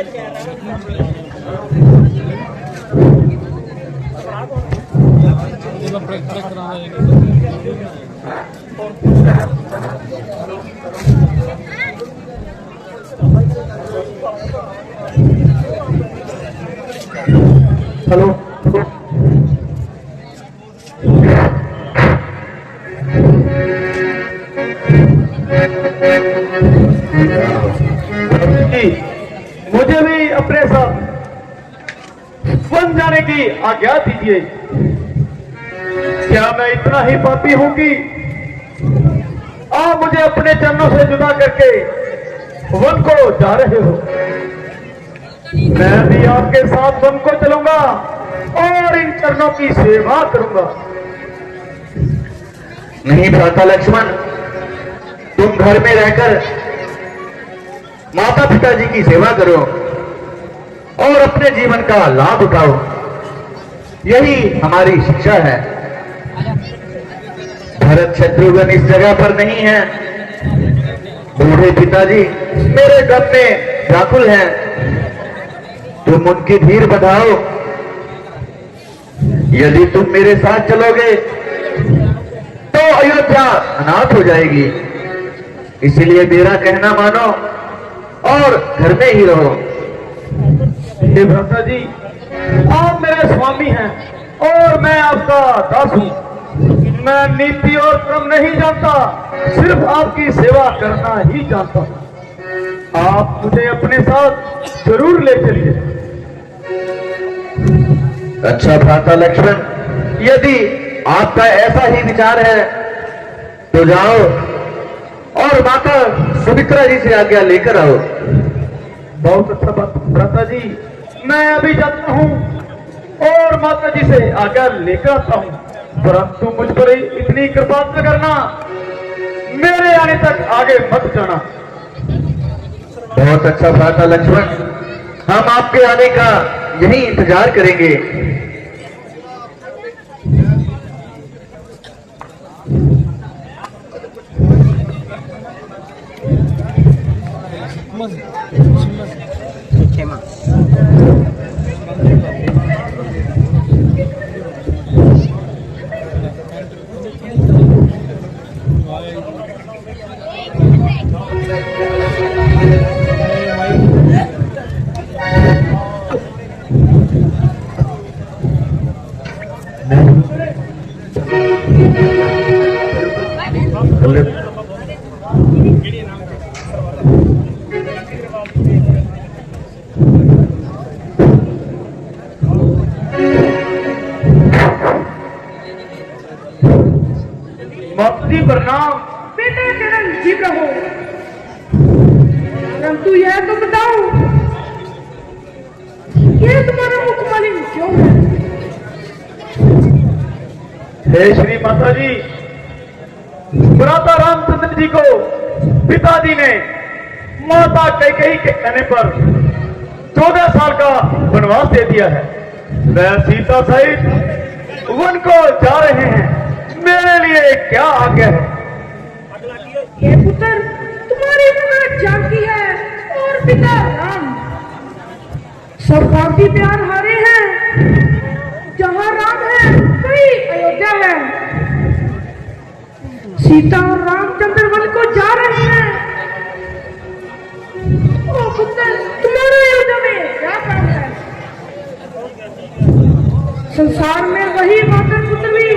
Hello मुझे भी अपने साथ वन जाने की आज्ञा दीजिए। क्या मैं इतना ही पापी हूं कि आप मुझे अपने चरणों से जुदा करके वन को जा रहे हो? मैं भी आपके साथ वन को चलूंगा और इन चरणों की सेवा करूंगा। नहीं भ्राता लक्ष्मण, तुम घर में रहकर माता पिताजी की सेवा करो और अपने जीवन का लाभ उठाओ, यही हमारी शिक्षा है। भरत शत्रुघ्न इस जगह पर नहीं है। बूढ़े पिताजी मेरे गम में व्याकुल हैं। तुम उनकी धीर बढ़ाओ। यदि तुम मेरे साथ चलोगे तो अयोध्या अनाथ हो जाएगी। इसलिए मेरा कहना मानो और घर में ही रहो। हे भ्राता जी, आप मेरे स्वामी हैं और मैं आपका दास हूं। मैं नीति और क्रम नहीं जानता, सिर्फ आपकी सेवा करना ही जानता हूं। आप मुझे अपने साथ जरूर ले चलिए। अच्छा भ्राता लक्ष्मण, यदि आपका ऐसा ही विचार है तो जाओ और माता सुमित्रा जी से आज्ञा लेकर आओ। बहुत अच्छा बात भ्राता जी, मैं अभी जाता हूँ और माता जी से आज्ञा लेकर आता हूँ। परंतु मुझ पर इतनी कृपा न करना, मेरे आने तक आगे मत जाना। बहुत अच्छा भ्राता लक्ष्मण, हम आपके आने का यही इंतजार करेंगे। प्रणाम। बेटा चिरंजीव रहो। परंतु यह तो बताओ, यह तुम्हारा मुखमलिन क्यों है? हे श्री माता जी, भ्राता रामचंद्र जी को पिताजी ने माता कैकेयी के कहने पर 14 साल का वनवास दे दिया है। वह सीता सहित वन को जा रहे हैं। मेरे लिए क्या आज्ञा है? ये पुत्र, तुम्हारी मां जानकी है और पिता राम स्वार्थी प्यार हारे हैं। जहां राम है वही अयोध्या है। सीता और रामचंद्र वन को जा रहे हैं। ओ पुत्र, तुम्हारे अयोध्या में क्या काम है? संसार में वही माता पुत्र भी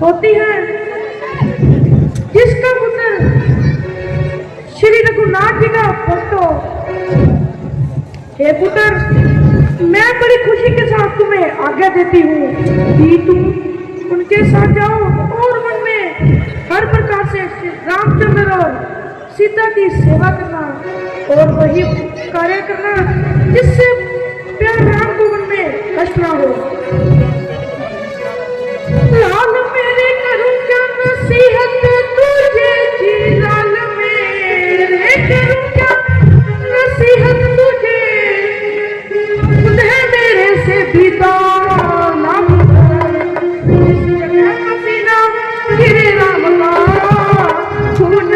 होती है जिसका पुत्र श्री रघुनाथ जी का फोटो। हे पुत्र, मैं बड़ी खुशी के साथ तुम्हें आज्ञा देती हूँ कि तुम उनके साथ जाओ और वन में हर प्रकार से रामचंद्र और सीता की सेवा करना और वही कार्य करना जिससे प्यार राम को वन में कष्ट ना हो। लाल मेरे करूं क्या नसीहत तुझे जी, लाल मेरे करूं क्या नसीहत तुझे, उन्हें मेरे से बीता ना पसीना गिरे राम का खून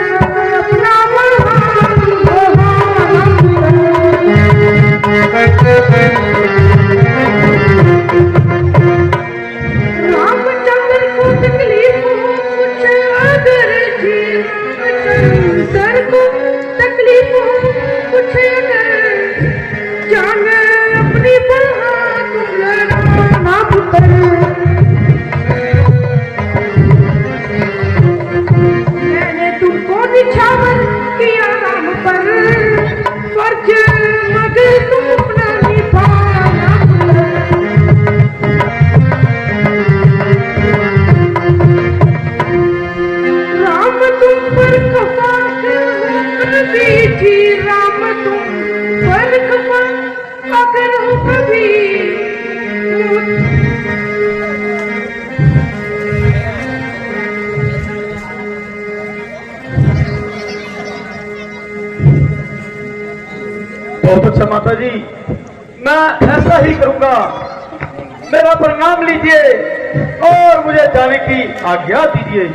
अपना पर। मैंने तुमको निछावर किया राम पर, फर्ज मगर तुम अपना निभाना। राम तुम पर खफा कभी थी, राम तुम पर खफा अगर हो कभी। बहुत अच्छा माता जी, मैं ऐसा ही करूंगा। मेरा प्रणाम लीजिए और मुझे जाने की आज्ञा दीजिए।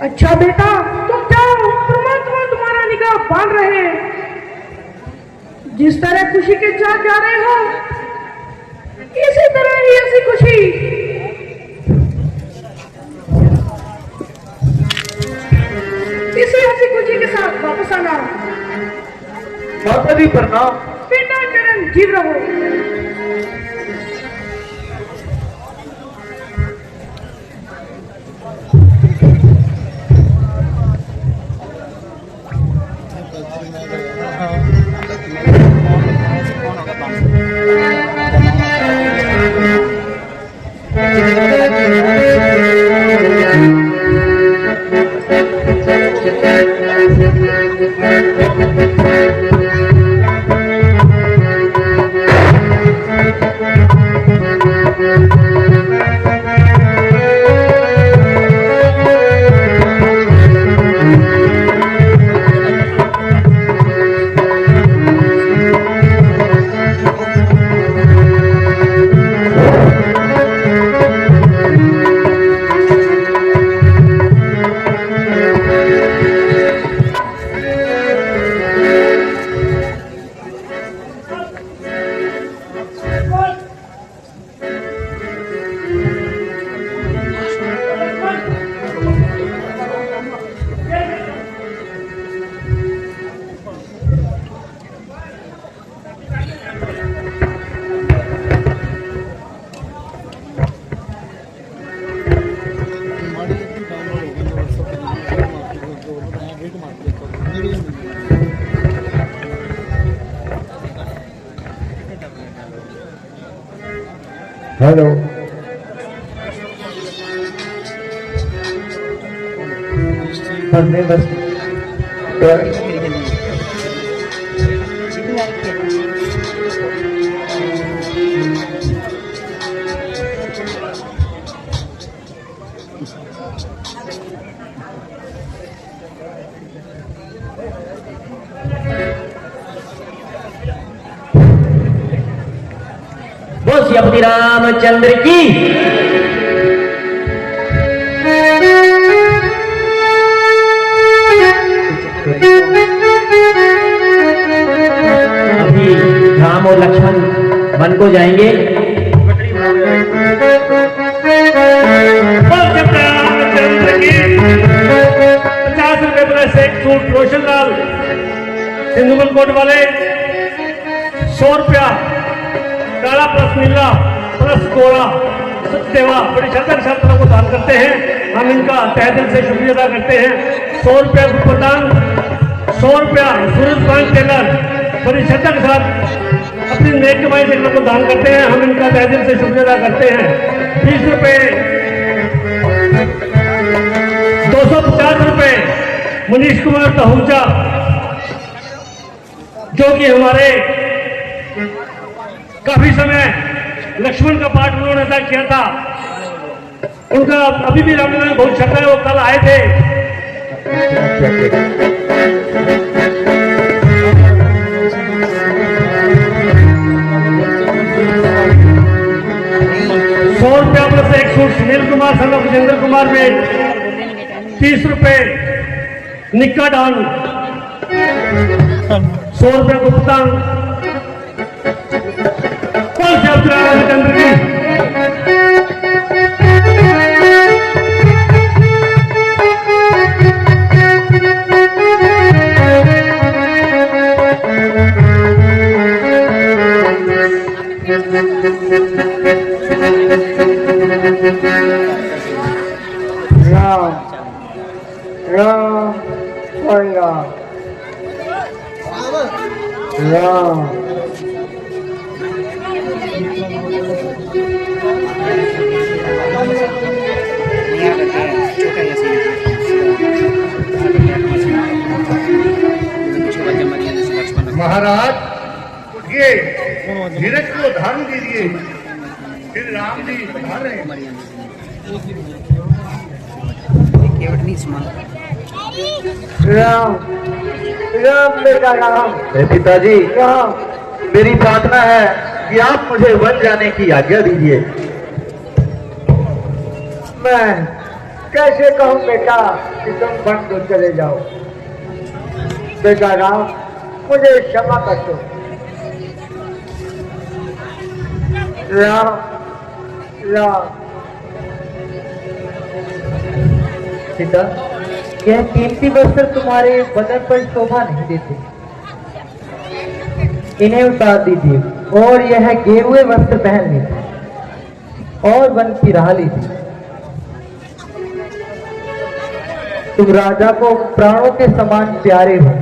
अच्छा बेटा, तुम जाओ, परमात्मा तुम्हारा निगाह बांध रहे हैं। जिस तरह खुशी के साथ जा रहे हो, इसी तरह ही ऐसी खुशी इसी हंसी खुशी के साथ वापस आना। माता जी प्रणाम। बेटा चरण जीव रहो। हेलो, हमने बस बोल श्री रामचंद्र की। अभी राम और लक्ष्मण वन को जाएंगे। बोल श्री रामचंद्र की। 50 रुपए प्लस एक सूट रोशन लाल सिंधुमल कोट वाले, 100 रुपया काला प्लस नीला प्लस गोरा सेवा बड़ी श्रद्धा के साथ लोगों को दान करते हैं। हम इनका तहे दिल से शुक्रिया अदा करते हैं। 100 रुपया गुप्तदान, 100 रुपया सूरज पान टेलर बड़ी श्रद्धा के साथ अपनी नेक कमाई से लोगों को दान करते हैं। हम इनका तहे दिल से शुक्रिया अदा करते हैं। 20 रुपये, 250 रुपये मनीष कुमार तहूजा, जो कि हमारे काफी समय लक्ष्मण का पाठ उन्होंने अदा किया था। उनका अभी भी रामलीला में बहुत श्रद्धा है, वो कल आए थे। ₹100 प्लस एक suit Sunil Kumar son of Vijendra Kumar में, 30 रुपए निक्का डान, 100 रुपए गुप्तांग। रामचंद्र की। राम महाराज उठिए, धीरज को धारण दीजिए। फिर राम जी पधार रहे हैं। राम राम बेटा राम। पिताजी, राम मेरी प्रार्थना है कि आप मुझे वन जाने की आज्ञा दीजिए। मैं कैसे कहूँ बेटा कि तुम वन को चले जाओ। बेटा राम मुझे क्षमा कर दो। राम राम सीता, यह कीमती वस्त्र तुम्हारे बदन पर शोभा नहीं देते, इन्हें उतार दीजिए और यह गेरुए वस्त्र पहन लीजिए और वन की राह लीजिए। तुम राजा को प्राणों के समान प्यारे हो,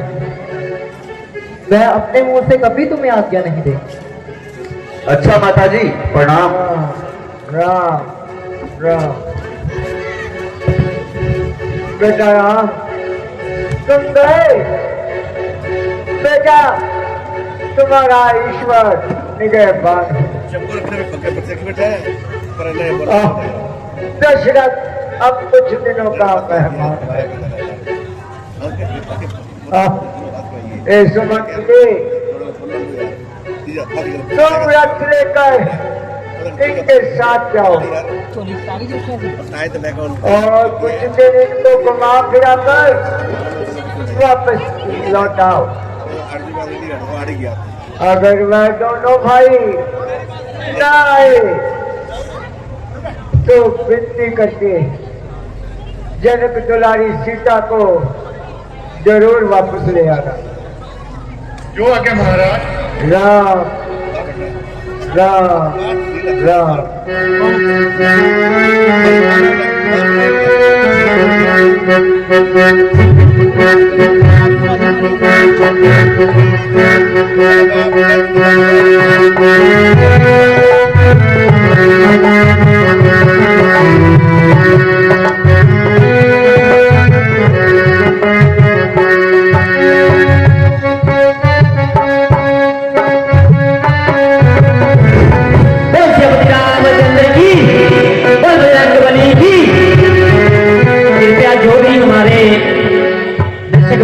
वह अपने मुंह से कभी तुम्हें आज्ञा नहीं देगी। अच्छा माताजी, प्रणाम। राम राम बेटा राम तुम गए। बेटा तुम्हारा ईश्वर निगहबान है। दशरथ अब कुछ दिनों का मेहमान है। सुमन तुम रथ लेकर इनके साथ जाओ और कुछ दिन इनको घुमा फिरा कर वापस लौट आओ। अगर वह दोनों भाई ना आए तो विनती करके जनक दुलारी सीता को जरूर वापस ले आना। जो आगे महाराज। राम राम राम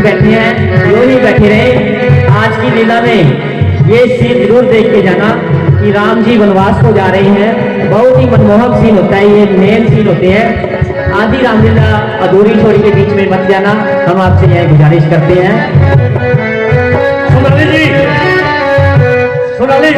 बैठे हैं जो ही बैठे रहे, आज की लीला में ये सीन जरूर देख के जाना कि राम जी वनवास को जा रहे हैं। बहुत ही मनमोहक सीन होता है, ये मेन सीन होते हैं। आधी रामलीला अधूरी छोड़ी के बीच में मत जाना, हम आपसे यह गुजारिश करते हैं। सोनाली जी, सोनाली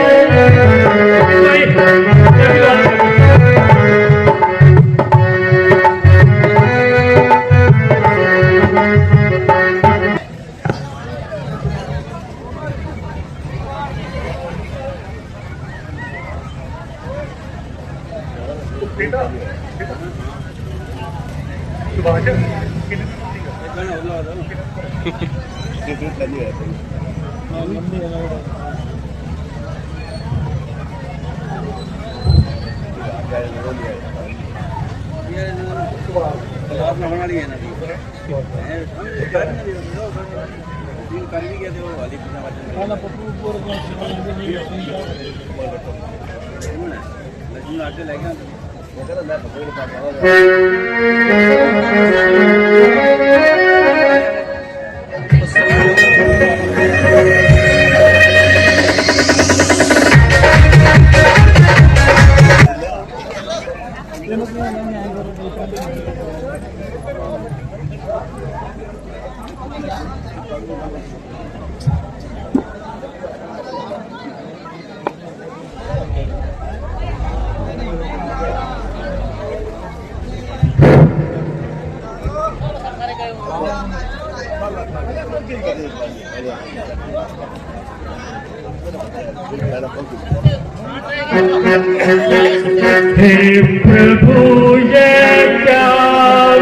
हे प्रभु ये क्या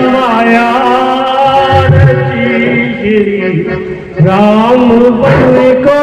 माया रची, राम बन को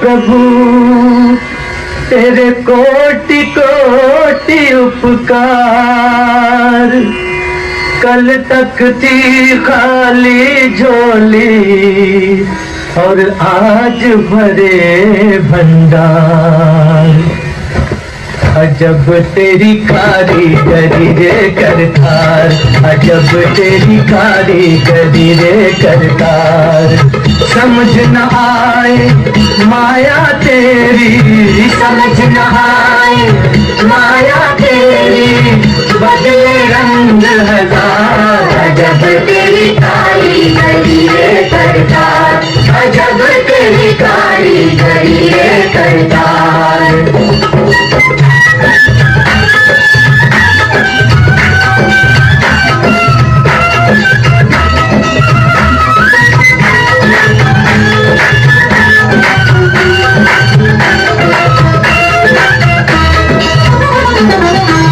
प्रभु तेरे कोटि कोटि उपकार। कल तक थी खाली झोली और आज भरे भंडार। अजब तेरी कारीगरी रे करतार, अजब तेरी कारीगरी रे करतार। समझ न आए माया तेरी, समझ न आए माया तेरी, बदले रंग हजार। अजब तेरी कारीगरी रे करतार, अजब तेरी कारीगरी रे करतार।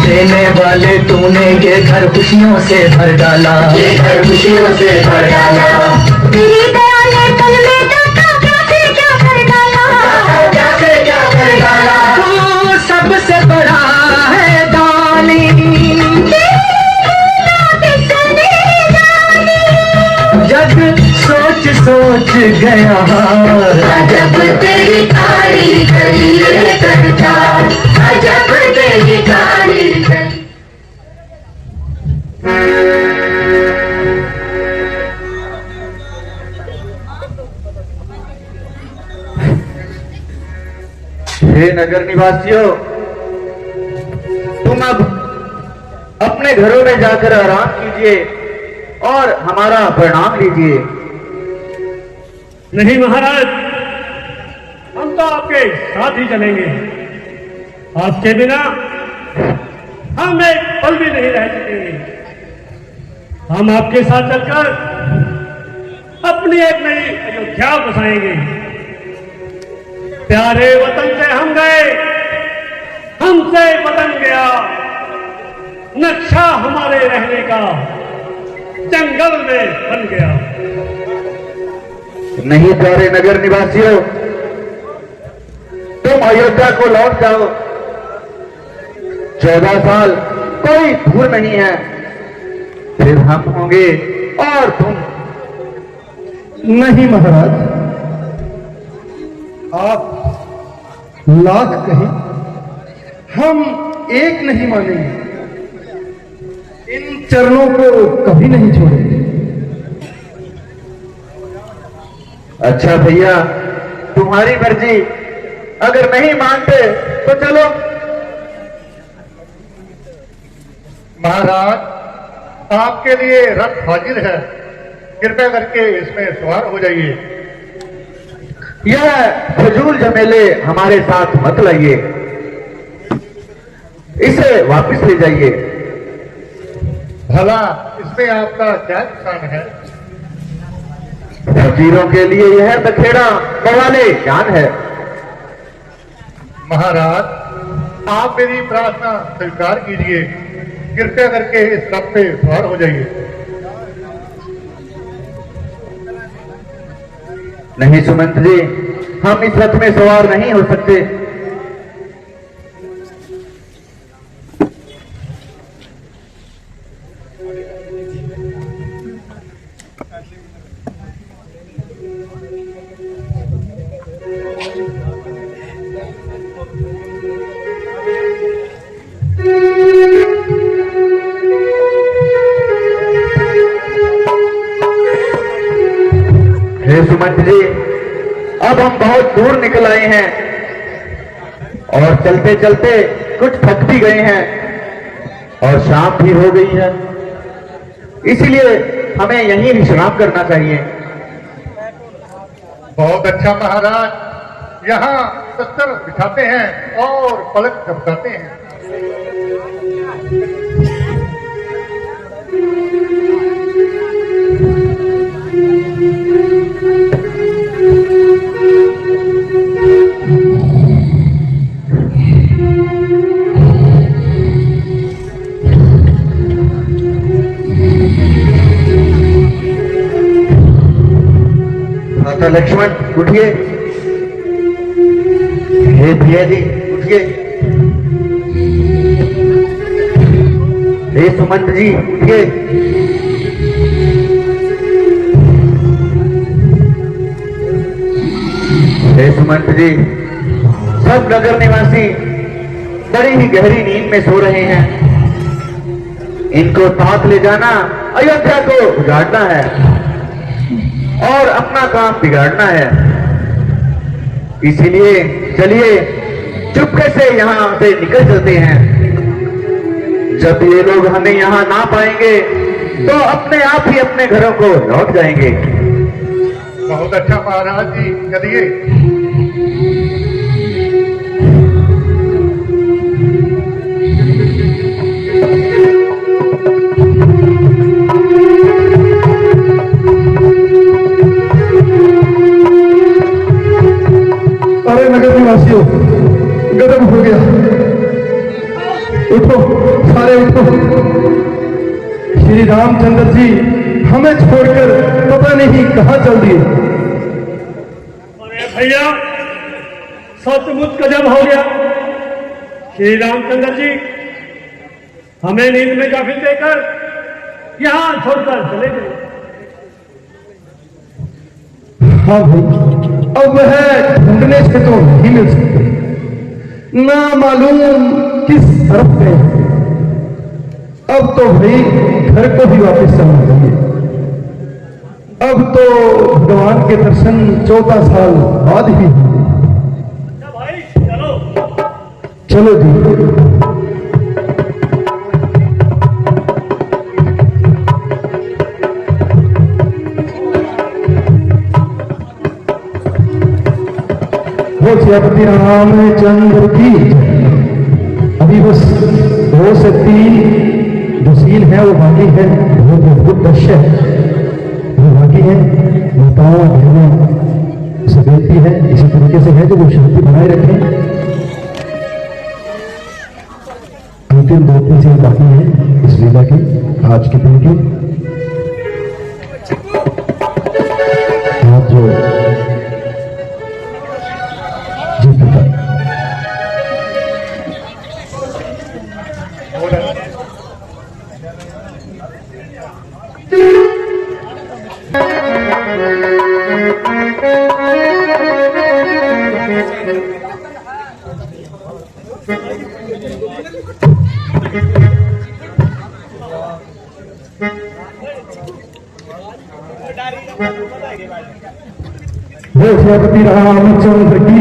देने वाले तूने ये घर खुशियों से भर डाला, ये घर खुशियों से भर डाला। तेरी दया ने तन में डाका क्या से क्या कर डाला, क्या से क्या कर डाला। तू सबसे बड़ा है दानी, जग सोच सोच गया। अजब तेरी कारीगरी रे करतार, अजब तेरी कारीगरी। हे नगर निवासियों, तुम अब अपने घरों में जाकर आराम कीजिए और हमारा प्रणाम लीजिए। नहीं महाराज, हम तो आपके साथ ही चलेंगे। आपके बिना हम एक पल भी नहीं रह सकेंगे। हम आपके साथ चलकर अपनी एक नई अयोध्या बसाएंगे। प्यारे वतन से हम गए, हमसे वतन गया। नक्शा हमारे रहने का जंगल में बन गया। नहीं प्यारे नगर निवासियों, तुम अयोध्या को लौट जाओ। 14 साल कोई दूर नहीं है, फिर हम होंगे और तुम। नहीं महाराज, आप लाख कहें, हम एक नहीं मानेंगे। इन चरणों को कभी नहीं छोड़ेंगे। अच्छा भैया, तुम्हारी मर्जी। अगर नहीं मानते तो चलो। महाराज, आपके लिए रथ हाजिर है, कृपया करके इसमें सवार हो जाइए। यह फजूल झमेले हमारे साथ मत लाइए, इसे वापस ले जाइए। भला इसमें आपका क्या नुकसान है? फकीरों के लिए यह बखेड़ा बवाले ज्ञान है। महाराज, आप मेरी प्रार्थना स्वीकार कीजिए, कृपया करके इस रथ पे सवार हो जाइए। नहीं सुमंत जी, हम इस रथ में सवार नहीं हो सकते। हे सुमंत जी, अब हम बहुत दूर निकल आए हैं और चलते चलते कुछ थक भी गए हैं और शाम भी हो गई है, इसीलिए हमें यहीं विश्राम करना चाहिए। बहुत अच्छा महाराज, यहाँ शस्त्र बिठाते हैं और पलक झपकाते हैं। माता लक्ष्मण उठिए, हे भैया जी उठिए। हे सुमंत जी उठिए। हे सुमंत जी, सब नगर निवासी बड़ी ही गहरी नींद में सो रहे हैं। इनको साथ ले जाना अयोध्या को उजाड़ना है और अपना काम बिगाड़ना है। इसीलिए चलिए चुपके से यहां से निकल चलते हैं। जब ये लोग हमें यहां ना पाएंगे तो अपने आप ही अपने घरों को लौट जाएंगे। बहुत अच्छा महाराज जी, चलिए। अरे नगर निवासियों, गजब हो गया। उठो, सारे उठो। श्री रामचंद्र जी हमें छोड़कर पता नहीं कहां चल दिए। अरे भैया, सचमुच गजब हो गया। श्री रामचंद्र जी हमें नींद में काफी देकर यहां छोड़कर चले गए। हाँ भाई, अब वह ढूंढने से तो नहीं मिल सकते। ना मालूम किस तरफ गए। अब तो भाई घर को ही वापस जाना चाहिए। अब तो भगवान के दर्शन 14 साल बाद ही होंगे। अच्छा भाई, चलो। चलो जी। वो श्री रामचंद्र की अभी बस 2 से 3 जो सीन है वो बाकी है। वो अद्भुत दृश्य वो बाकी है। माताओं बहनों से बेनती है इसी तरीके से है जो वो शांति बनाए रखें। अंतिम 2-3 सीन बाकी है इस लीला की, आज के दिन की। आज जो श्री रामचंद्र की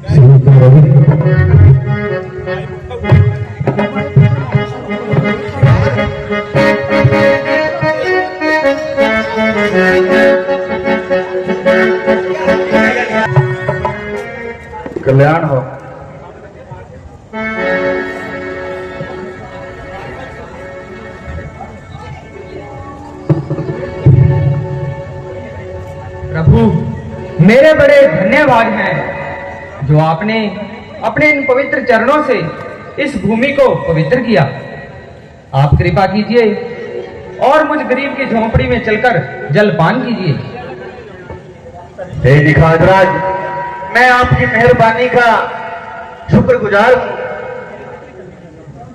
सीता रवि। कल्याण हो। प्रभु, मेरे बड़े धन्यवाद हैं जो आपने अपने इन पवित्र चरणों से इस भूमि को पवित्र किया। आप कृपा कीजिए और मुझ गरीब की झोंपड़ी में चलकर जलपान कीजिए। हे निखातराज, मैं आपकी मेहरबानी का शुक्रगुजार हूं,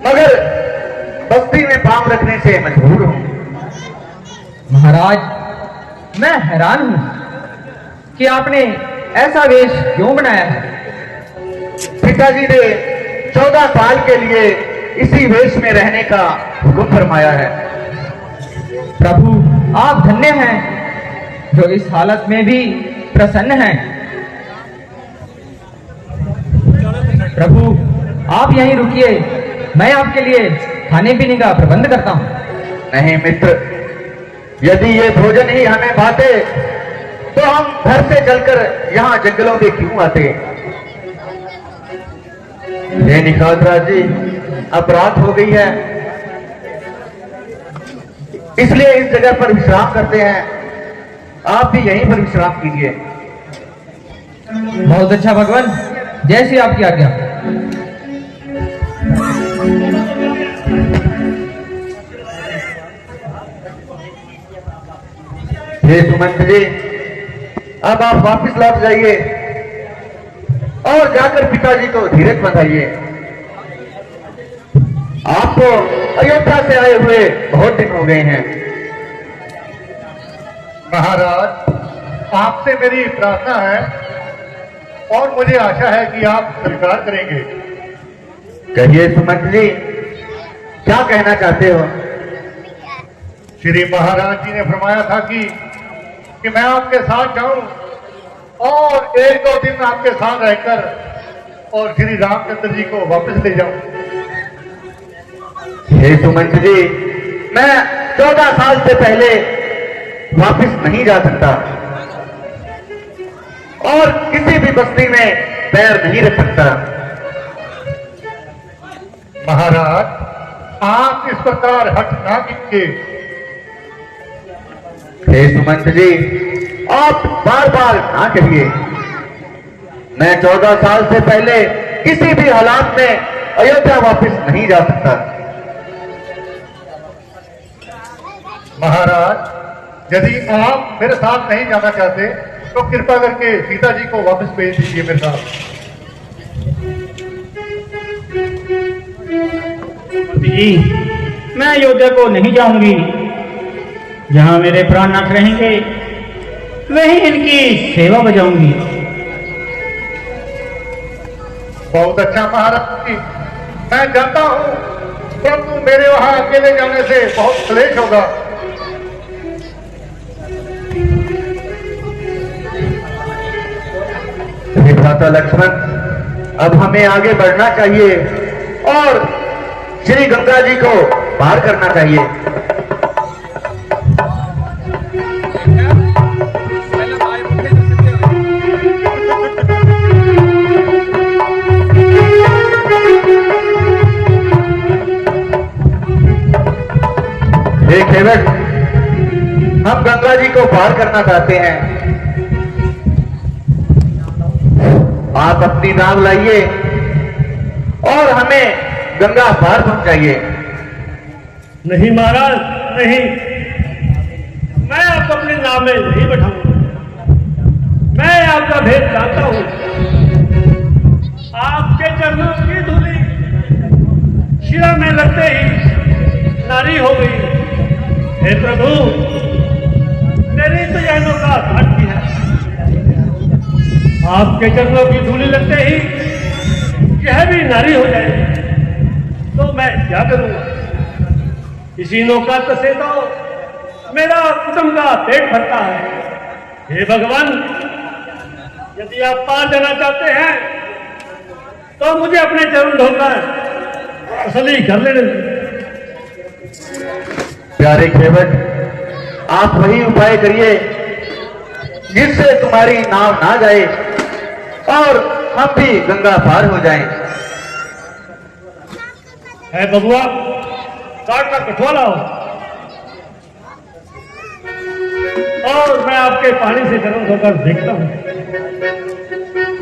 मगर बस्ती में पांव रखने से मजबूर हूं। महाराज, मैं हैरान हूं कि आपने ऐसा वेश क्यों बनाया है। पिताजी ने 14 साल के लिए इसी वेश में रहने का हुक्म फरमाया है। प्रभु, आप धन्य हैं जो इस हालत में भी प्रसन्न हैं। प्रभु, आप यहीं रुकिए, मैं आपके लिए खाने पीने का प्रबंध करता हूं। नहीं मित्र, यदि ये भोजन ही हमें भाते तो हम घर से चलकर यहाँ जंगलों में क्यों आते। हे निखातराज जी, अब रात हो गई है, इसलिए इस जगह पर विश्राम करते हैं। आप भी यहीं पर विश्राम कीजिए। बहुत अच्छा भगवान, जैसी आपकी आज्ञा। हे सुमंत जी, अब आप वापस लौट जाइए और जाकर पिताजी को धीरज बंधाइए। आपको अयोध्या से आए हुए बहुत दिन हो गए हैं। महाराज, आपसे मेरी प्रार्थना है और मुझे आशा है कि आप स्वीकार करेंगे। कहिए सुमंत जी, क्या कहना चाहते हो? श्री महाराज जी ने फरमाया था कि मैं आपके साथ जाऊं और एक दो दिन आपके साथ रहकर और श्री रामचंद्र जी को वापस ले जाऊं। हे सुमंत जी, मैं 14 साल से पहले वापस नहीं जा सकता और किसी भी बस्ती में पैर नहीं रख सकता। महाराज, आप इस प्रकार हट ना कीजिए। हे सुमंत जी, आप बार बार ना कहिए। मैं 14 साल से पहले किसी भी हालात में अयोध्या वापस नहीं जा सकता। महाराज, यदि आप मेरे साथ नहीं जाना चाहते तो कृपा करके सीता जी को वापस भेज दीजिए मेरे साथ। जी, मैं अयोध्या को नहीं जाऊंगी। जहां मेरे प्राणनाथ रहेंगे वहीं इनकी सेवा बजाऊंगी। बहुत अच्छा महाराज जी, मैं जानता हूं, परंतु मेरे वहां अकेले जाने से बहुत क्लेश होगा। भ्राता लक्ष्मण, अब हमें आगे बढ़ना चाहिए और श्री गंगा जी को पार करना चाहिए। हे केवट, हम गंगा जी को पार करना चाहते हैं। आप अपनी नाव लाइए और हमें गंगा पार पहुंचाइए। नहीं महाराज, नहीं, मैं आपको अपनी नाव में नहीं बैठाऊंगा। मैं आपका भेद जानता हूं। आपके चरणों की धूली शिरा में लगते ही नारी हो गई। हे प्रभु, मेरी तो यह नौका घाट की है। आपके चरणों की धूली लगते ही यह भी नारी हो जाए तो मैं क्या करूंगा? इसी नौका से तो मेरा कुटुंब का पेट भरता है। हे भगवान, यदि आप पार जाना चाहते हैं तो मुझे अपने चरण धोकर असली कर लेने दीजिए। प्यारे केवट, आप वही उपाय करिए जिससे तुम्हारी नाव ना जाए और हम भी गंगा पार हो जाएं। है बबुआ, काट का कठुआ लाओ और मैं आपके पानी से चरण धोकर देखता हूं।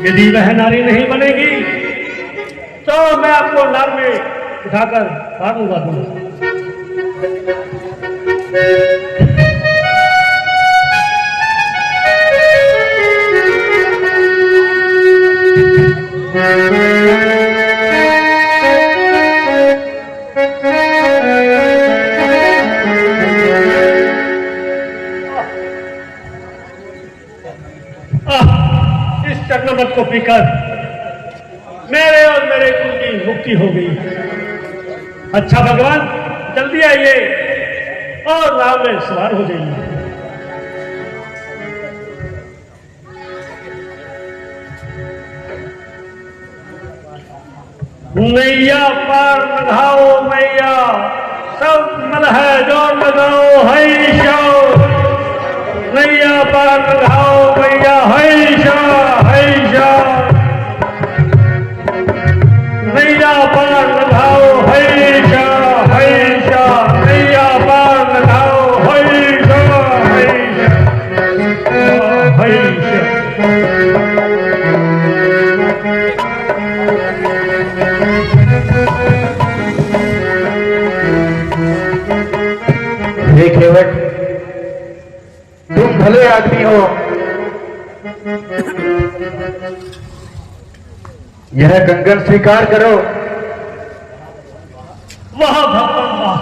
यदि वह नारी नहीं बनेगी तो मैं आपको नार में उठाकर पार उगा दूंगा। इस चक्रमत को पीकर मेरे और मेरे कुल की मुक्ति हो गई। अच्छा भगवान, जल्दी आइए और नाव में सवार हो जाइए। नैया पार लगाओ मैया, सब मल है जोर लगाओ हैशा। नैया पार लगाओ मैया, हैशा हैशा। नैया पार लगाओ हैशा हैशा। नैया पार लगाओ हैशा हैशा हैशा। हे केवट, तुम भले आदमी हो, यह कंगन स्वीकार करो। वाह भगवान वाह,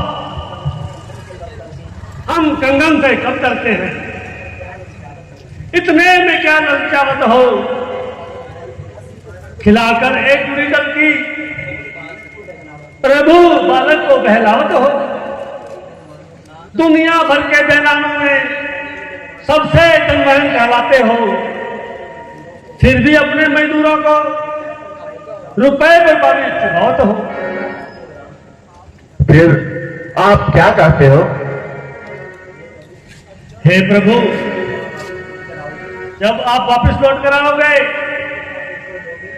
हम कंगन से कब डरते हैं, इतने में क्या ललचावत हो, खिलाकर एक लीटर की प्रभु बालक को बहलावत हो। दुनिया भर के जैनानों में सबसे जनवहन कहलाते हो, फिर भी अपने मजदूरों को रुपए बेपारी चुकावत हो। फिर आप क्या चाहते हो? हे प्रभु, जब आप वापस लौट कर आओगे,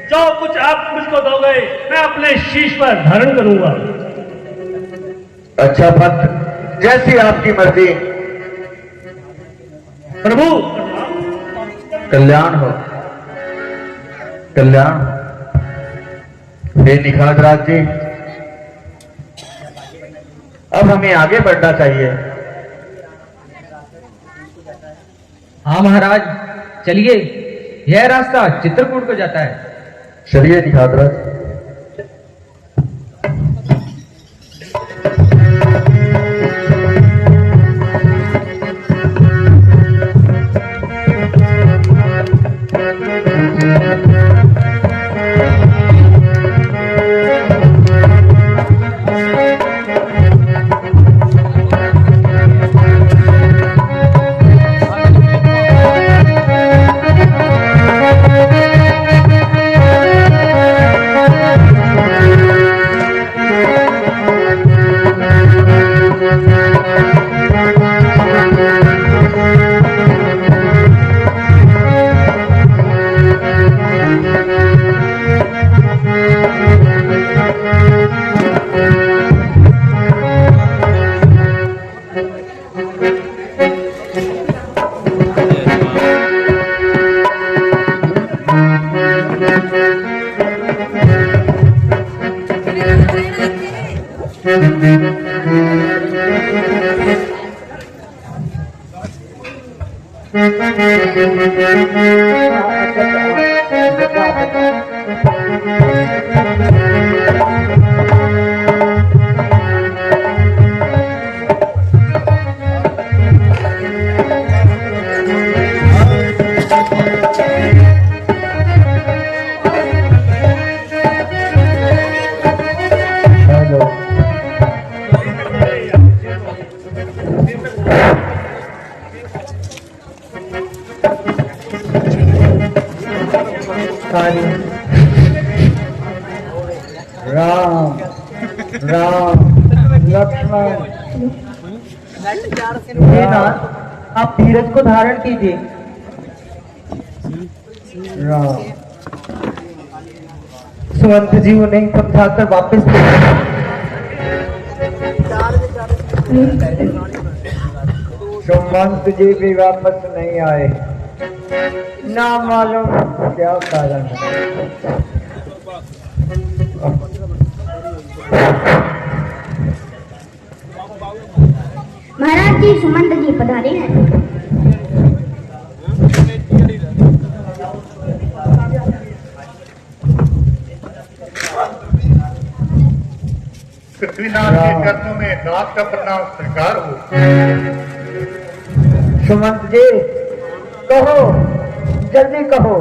जो कुछ आप मुझको दोगे मैं अपने शीश पर धारण करूंगा। अच्छा भक्त, जैसी आपकी मर्जी। प्रभु कल्याण हो, कल्याण। हे निखादराज जी, अब हमें आगे बढ़ना चाहिए। हाँ महाराज, चलिए, यह रास्ता चित्रकूट को जाता है। चलिए निखादराज। राम राम लक्ष्मण, आप धीरज को धारण कीजिए। राम। सुमंत जी उन्हें समझाकर वापस सुमंत जी भी वापस नहीं आए, ना मालूम क्या कारण है। महाराज जी, सुमंत जी पधारे हैं। पृथ्वीनाथ के चरणों में नाथ का प्रणाम स्वीकार हो। सुमंत जी, कहो, जल्दी कहो,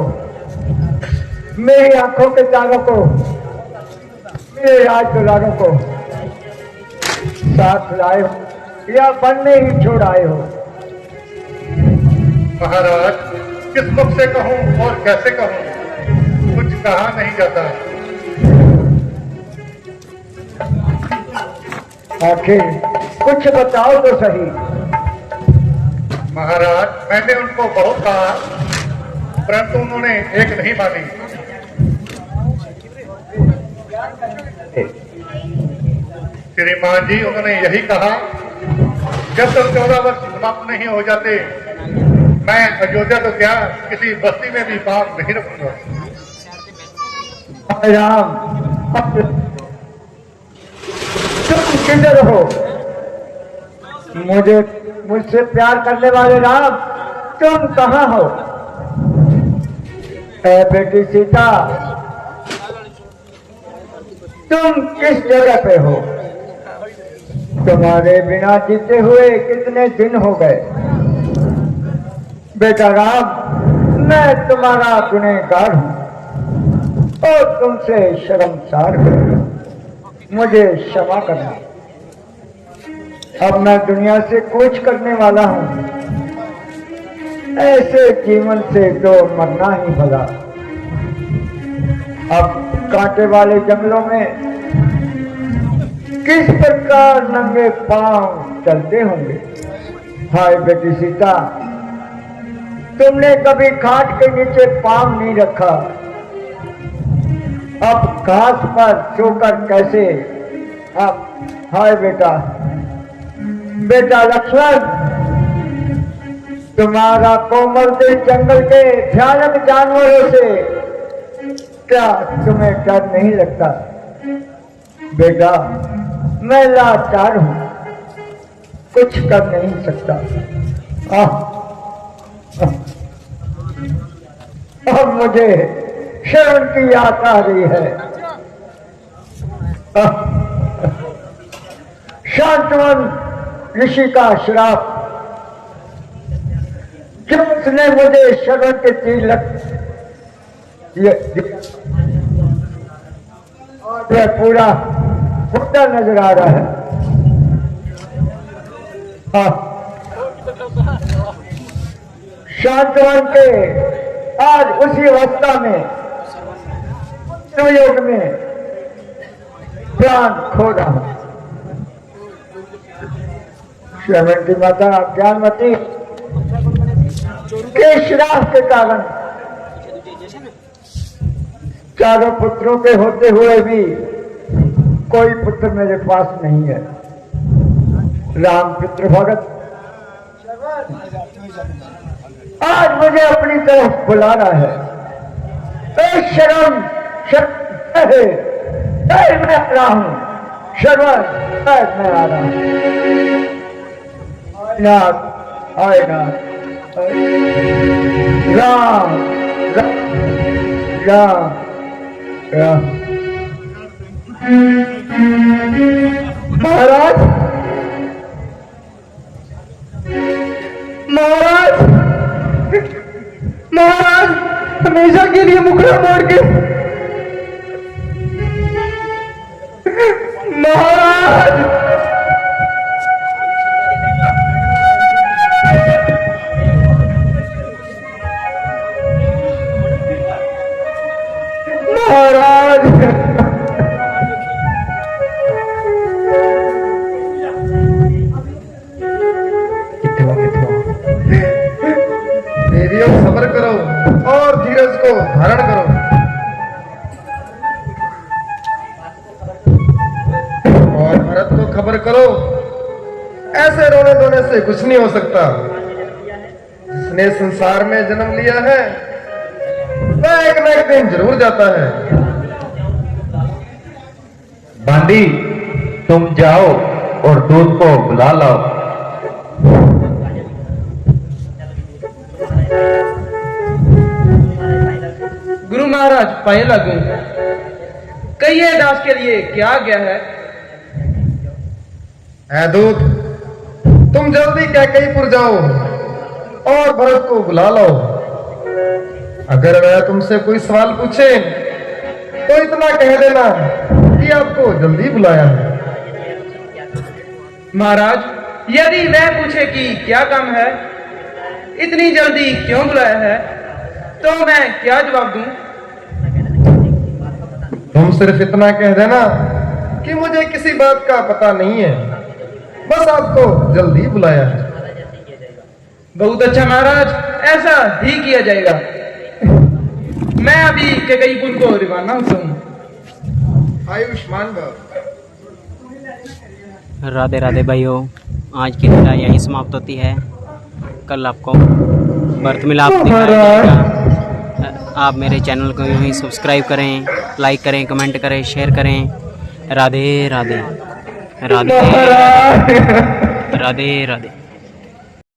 मेरी आंखों के तारों को, मेरे राज दुलारों को साथ लाए हो या वन में ही छोड़ आए हो? महाराज, किस मुख से कहूं और कैसे कहूं, कुछ कहा नहीं जाता। आखिर कुछ बताओ तो सही। महाराज, मैंने उनको बहुत कहा, परंतु उन्होंने एक नहीं मानी। श्रीमान जी, उन्होंने यही कहा, जब तक 14 वर्ष समाप्त नहीं हो जाते मैं अयोध्या तो क्या किसी बस्ती में भी पाप नहीं रखूंगा। राम, तुम किधर हो? मुझसे प्यार करने वाले राम, तुम कहाँ हो? ऐ बेटी सीता, तुम किस जगह पे हो? तुम्हारे बिना जीते हुए कितने दिन हो गए? बेटा राम, मैं तुम्हारा गुनहगार हूं और तुमसे शर्मसार हूं। मुझे क्षमा करना। अब मैं दुनिया से कूच करने वाला हूं। ऐसे जीवन से तो मरना ही भला। अब कांटे वाले जंगलों में किस प्रकार नंगे पांव चलते होंगे। हाय बेटी सीता, तुमने कभी खाट के नीचे पांव नहीं रखा, अब घास पर सोकर कैसे? अब हाय बेटा, बेटा लक्ष्मण, तुम्हारा कोमल दिल जंगल के भयानक जानवरों से क्या तुम्हें डर नहीं लगता? बेटा, मैं लाचार हूं, कुछ कर नहीं सकता। अब मुझे शरण की याद आ रही है। शांतवन ऋषि का श्राप, जब उसने मुझे शरण के तीर और पूरा होता नजर आ रहा है। शांतवन के आज उसी अवस्था में योग में प्राण खो रहा हूं। श्रीमती माता ज्ञानमती के श्राप के कारण चारों पुत्रों के होते हुए भी कोई पुत्र मेरे पास नहीं है। राम पुत्र भगत आज मुझे अपनी तरफ बुला रहा है। शर्म है, मैं आ रहा हूं। शर्मा, मैं आ रहा हूं। आए नाथ, राम राम राम। महाराज, महाराज, महाराज, हमेशा के लिए मुखड़ा मोड़ के महाराज। महाराज, देवियों, सब्र करो और धीरज को धारण करो। और भरत को खबर करो, ऐसे रोने धोने से कुछ नहीं हो सकता। जिसने संसार में जन्म लिया है वह एक न एक दिन जरूर जाता है। बांदी, तुम जाओ और दूध को बुला लाओ। गुरु महाराज पाए लगू, कहिए दास के लिए क्या गया है? ऐ दूत, तुम जल्दी कैकेयीपुर जाओ और भरत को बुला लाओ। अगर वह तुमसे कोई सवाल पूछे तो इतना कह देना कि आपको जल्दी बुलाया है। महाराज, यदि वह पूछे कि क्या काम है, इतनी जल्दी क्यों बुलाया है, तो मैं क्या जवाब दूं? तुम सिर्फ इतना कह देना कि मुझे किसी बात का पता नहीं है, बस आपको जल्दी बुलाया है। बहुत अच्छा महाराज, ऐसा ही किया जाएगा। मैं अभी कैकेयीपुर को रवाना हूं। आयुष्मान भव। राधे राधे भाइयों, आज की लीला यहीं समाप्त होती है। कल आपको व्रत मिलाप दिखाया जाएगा। आप मेरे चैनल को यूं ही सब्सक्राइब करें, लाइक करें, कमेंट करें, शेयर करें। राधे राधे राधे राधे राधे।